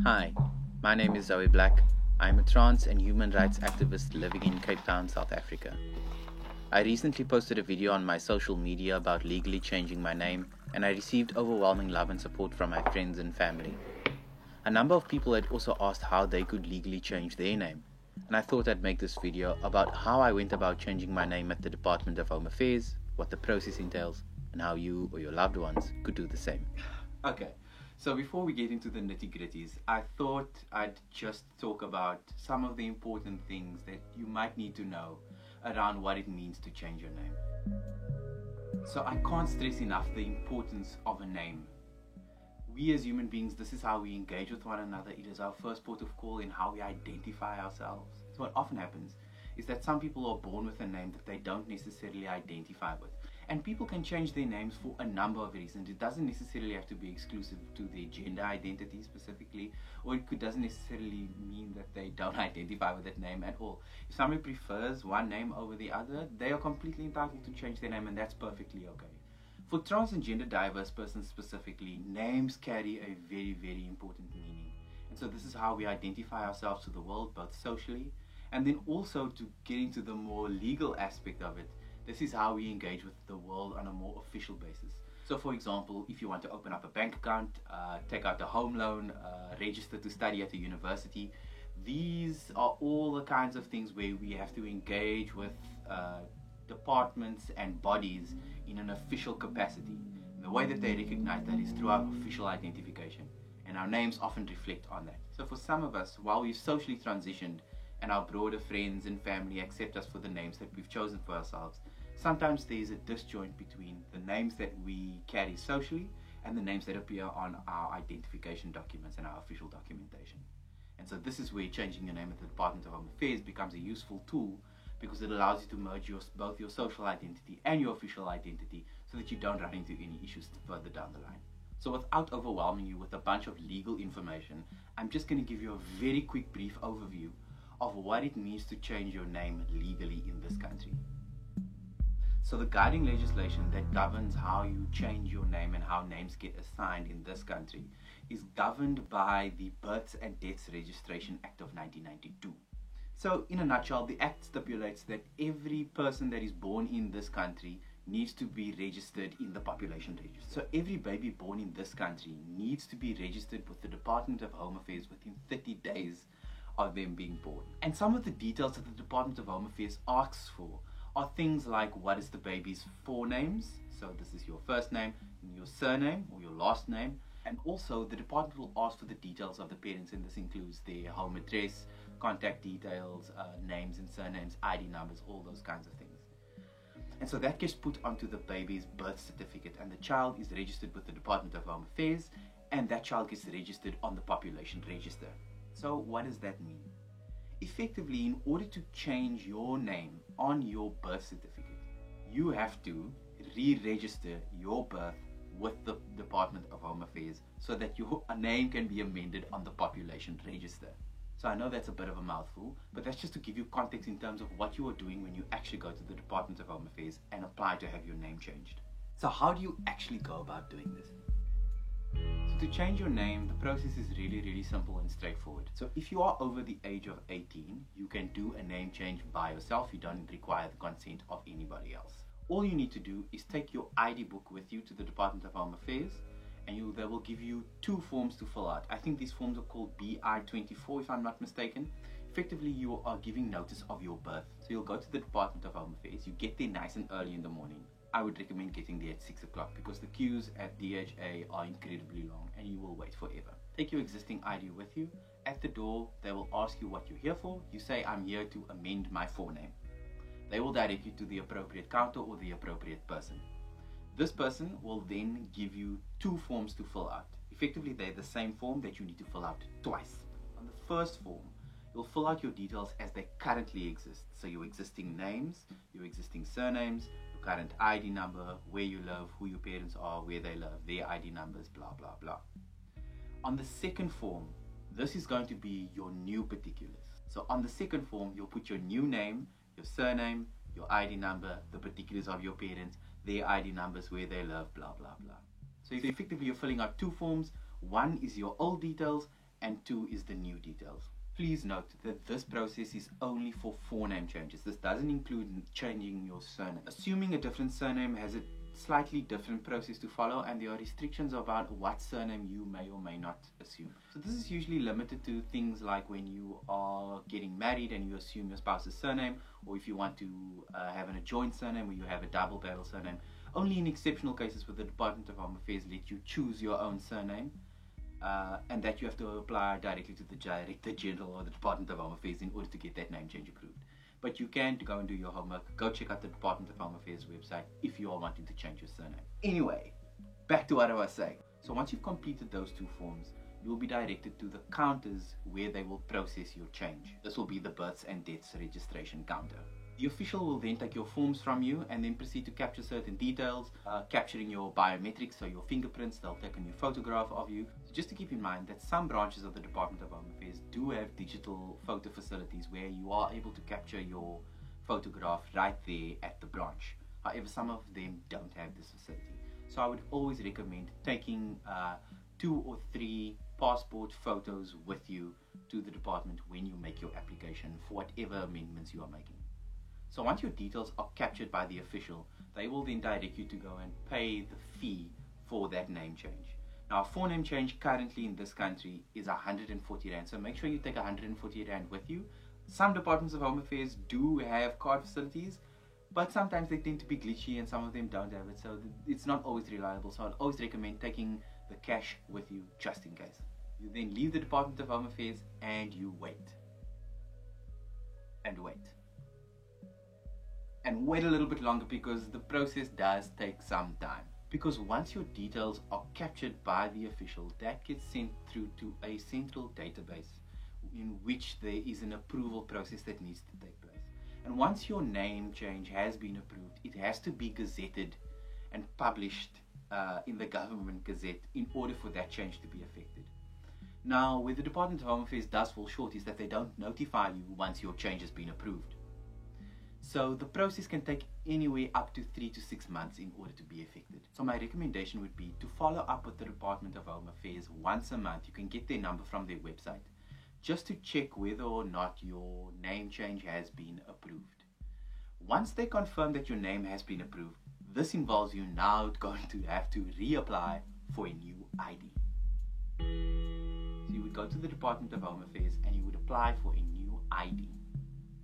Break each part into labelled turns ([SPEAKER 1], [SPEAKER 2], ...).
[SPEAKER 1] Hi, my name is Zoe Black. I'm a trans and human rights activist living in Cape Town, South Africa. I recently posted a video on my social media about legally changing my name, and I received overwhelming love and support from my friends and family. A number of people had also asked how they could legally change their name, and I thought I'd make this video about how I went about changing my name at the Department of Home Affairs, what the process entails, and how you or your loved ones could do the same. Okay, so before we get into the nitty gritties, I thought I'd just talk about some of the important things that you might need to know around what it means to change your name. So I can't stress enough the importance of a name. We as human beings, this is how we engage with one another. It is our first port of call in how we identify ourselves. So what often happens is that some people are born with a name that they don't necessarily identify with. And people can change their names for a number of reasons. It doesn't necessarily have to be exclusive to their gender identity specifically, or doesn't necessarily mean that they don't identify with that name at all. If somebody prefers one name over the other, they are completely entitled to change their name, and that's perfectly okay. For trans and gender diverse persons specifically, names carry a very, very important meaning. And so this is how we identify ourselves to the world, both socially, and then also to get into the more legal aspect of it. This is how we engage with the world on a more official basis. So for example, if you want to open up a bank account, take out a home loan, register to study at a university, these are all the kinds of things where we have to engage with departments and bodies in an official capacity. And the way that they recognize that is through our official identification. And our names often reflect on that. So for some of us, while we've socially transitioned and our broader friends and family accept us for the names that we've chosen for ourselves, sometimes there is a disjoint between the names that we carry socially and the names that appear on our identification documents and our official documentation. And so this is where changing your name at the Department of Home Affairs becomes a useful tool, because it allows you to merge both your social identity and your official identity so that you don't run into any issues further down the line. So without overwhelming you with a bunch of legal information, I'm just going to give you a very quick brief overview of what it means to change your name legally in this country. So the guiding legislation that governs how you change your name and how names get assigned in this country is governed by the Births and Deaths Registration Act of 1992. So in a nutshell, the Act stipulates that every person that is born in this country needs to be registered in the population register. So every baby born in this country needs to be registered with the Department of Home Affairs within 30 days of them being born. And some of the details that the Department of Home Affairs asks for are things like what is the baby's forenames, so this is your first name, your surname or your last name, and also the department will ask for the details of the parents, and this includes their home address, contact details, names and surnames, ID numbers, all those kinds of things. And so that gets put onto the baby's birth certificate, and the child is registered with the Department of Home Affairs, and that child gets registered on the population register. So what does that mean? Effectively, in order to change your name on your birth certificate, you have to re-register your birth with the Department of Home Affairs so that your name can be amended on the population register. So I know that's a bit of a mouthful, but that's just to give you context in terms of what you are doing when you actually go to the Department of Home Affairs and apply to have your name changed. So how do you actually go about doing this? So to change your name, the process is really simple and straightforward. So if you are over the age of 18, you can do a name change by yourself. You don't require the consent of anybody else. All you need to do is take your ID book with you to the Department of Home Affairs, and they will give you two forms to fill out. I think these forms are called BI-24 if I'm not mistaken. Effectively, you are giving notice of your birth. So you'll go to the Department of Home Affairs, you get there nice and early in the morning. I would recommend getting there at 6 o'clock because the queues at DHA are incredibly long and you will wait forever. Take your existing ID with you. At the door, they will ask you what you're here for. You say, I'm here to amend my forename. They will direct you to the appropriate counter or the appropriate person. This person will then give you two forms to fill out. Effectively, they're the same form that you need to fill out twice. On the first form, you'll fill out your details as they currently exist. So your existing names, your existing surnames, your current ID number, where you live, who your parents are, where they live, their ID numbers, blah, blah, blah. On the second form, this is going to be your new particulars. So on the second form, you'll put your new name, your surname, your ID number, the particulars of your parents, their ID numbers, where they live, blah, blah, blah. So effectively, you're filling out two forms. One is your old details, and 2 is the new details. Please note that this process is only for forename changes. This doesn't include changing your surname. Assuming a different surname has a slightly different process to follow, and there are restrictions about what surname you may or may not assume. So this is usually limited to things like when you are getting married and you assume your spouse's surname, or if you want to have an adjoint surname or you have a double barrel surname. Only in exceptional cases will the Department of Home Affairs let you choose your own surname, and that you have to apply directly to the Director General or the Department of Home Affairs in order to get that name change approved. But you can go and do your homework. Go check out the Department of Home Affairs website if you are wanting to change your surname. Anyway, back to what I was saying. So once you've completed those 2 forms, you will be directed to the counters where they will process your change. This will be the births and deaths registration counter. The official will then take your forms from you and then proceed to capture certain details, capturing your biometrics, so your fingerprints. They'll take a new photograph of you. So just to keep in mind that some branches of the Department of Home Affairs do have digital photo facilities where you are able to capture your photograph right there at the branch. However, some of them don't have this facility. So I would always recommend taking 2 or 3 passport photos with you to the department when you make your application for whatever amendments you are making. So once your details are captured by the official, they will then direct you to go and pay the fee for that name change. Now, a forename change currently in this country is 140 Rand, so make sure you take 140 Rand with you. Some departments of Home Affairs do have card facilities, but sometimes they tend to be glitchy and some of them don't have it, so it's not always reliable. So I'd always recommend taking the cash with you just in case. You then leave the Department of Home Affairs and you wait. And wait. And wait a little bit longer because the process does take some time. Because once your details are captured by the official, that gets sent through to a central database in which there is an approval process that needs to take place. And once your name change has been approved, it has to be gazetted and published in the government gazette in order for that change to be effected. Now, where the Department of Home Affairs does fall short is that they don't notify you once your change has been approved. So the process can take anywhere up to 3 to 6 months in order to be effected. So my recommendation would be to follow up with the Department of Home Affairs once a month. You can get their number from their website, just to check whether or not your name change has been approved. Once they confirm that your name has been approved, this involves you now going to have to reapply for a new ID. So you would go to the Department of Home Affairs and you would apply for a new ID,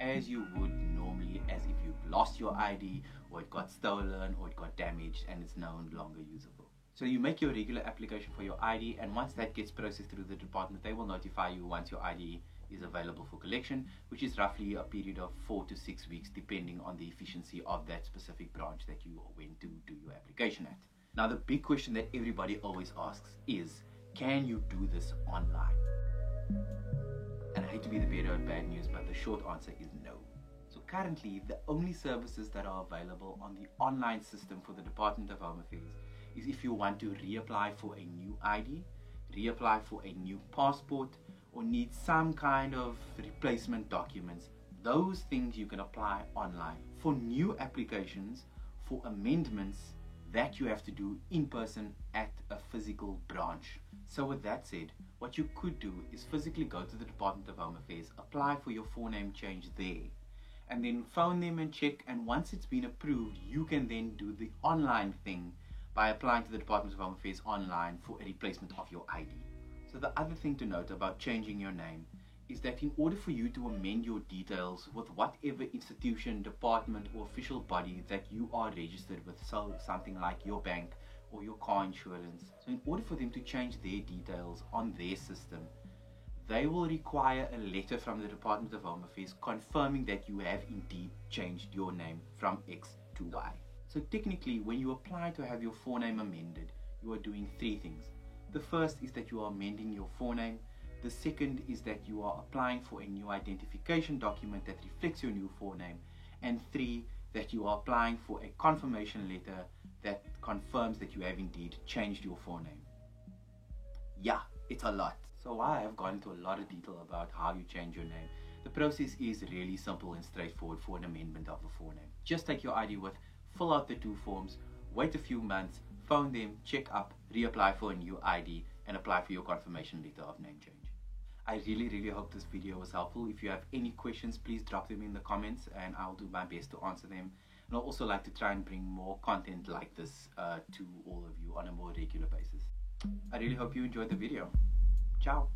[SPEAKER 1] as you would normally as if you've lost your ID or it got stolen or it got damaged and it's no longer usable. So you make your regular application for your ID, and once that gets processed through the department, they will notify you once your ID is available for collection, which is roughly a period of 4 to 6 weeks depending on the efficiency of that specific branch that you went to do your application at. Now the big question that everybody always asks is, can you do this online? And I hate to be the bearer of bad news, but the short answer is no. So currently, the only services that are available on the online system for the Department of Home Affairs is if you want to reapply for a new ID, reapply for a new passport, or need some kind of replacement documents. Those things you can apply online. For new applications, for amendments, that you have to do in person at a physical branch. So with that said, what you could do is physically go to the Department of Home Affairs, apply for your forename change there, and then phone them and check, and once it's been approved, you can then do the online thing by applying to the Department of Home Affairs online for a replacement of your ID. So the other thing to note about changing your name is that in order for you to amend your details with whatever institution, department, or official body that you are registered with, so something like your bank or your car insurance, so in order for them to change their details on their system, they will require a letter from the Department of Home Affairs confirming that you have indeed changed your name from X to Y. So technically, when you apply to have your forename amended, you are doing 3 things. The first is that you are amending your forename. The second is that you are applying for a new identification document that reflects your new forename. And 3, that you are applying for a confirmation letter that confirms that you have indeed changed your forename. Yeah, it's a lot. So while I have gone into a lot of detail about how you change your name, the process is really simple and straightforward for an amendment of a forename. Just take your ID with, fill out the 2 forms, wait a few months, phone them, check up, reapply for a new ID, and apply for your confirmation letter of name change. I really hope this video was helpful. If you have any questions, please drop them in the comments and I'll do my best to answer them. And I'll also like to try and bring more content like this to all of you on a more regular basis. I really hope you enjoyed the video. Ciao.